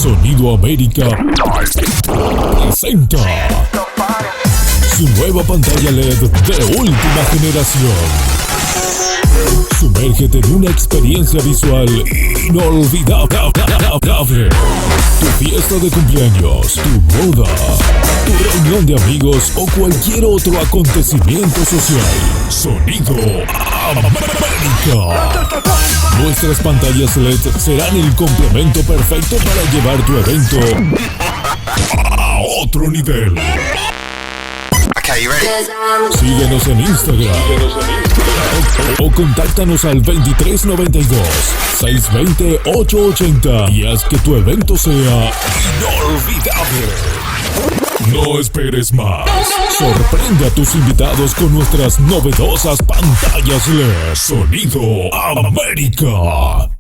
Sonido América presenta su nueva pantalla LED de última generación. Sumérgete en una experiencia visual inolvidable. Tu fiesta de cumpleaños, tu boda, tu reunión de amigos o cualquier otro acontecimiento social. Sonido América. Nuestras pantallas LED serán el complemento perfecto para llevar tu evento a otro nivel. Okay, you ready? Síguenos en Instagram o contáctanos al 2392-620-880 y haz que tu evento sea inolvidable. No esperes más. Sorprende a tus invitados con nuestras novedosas pantallas LED. Sonido América.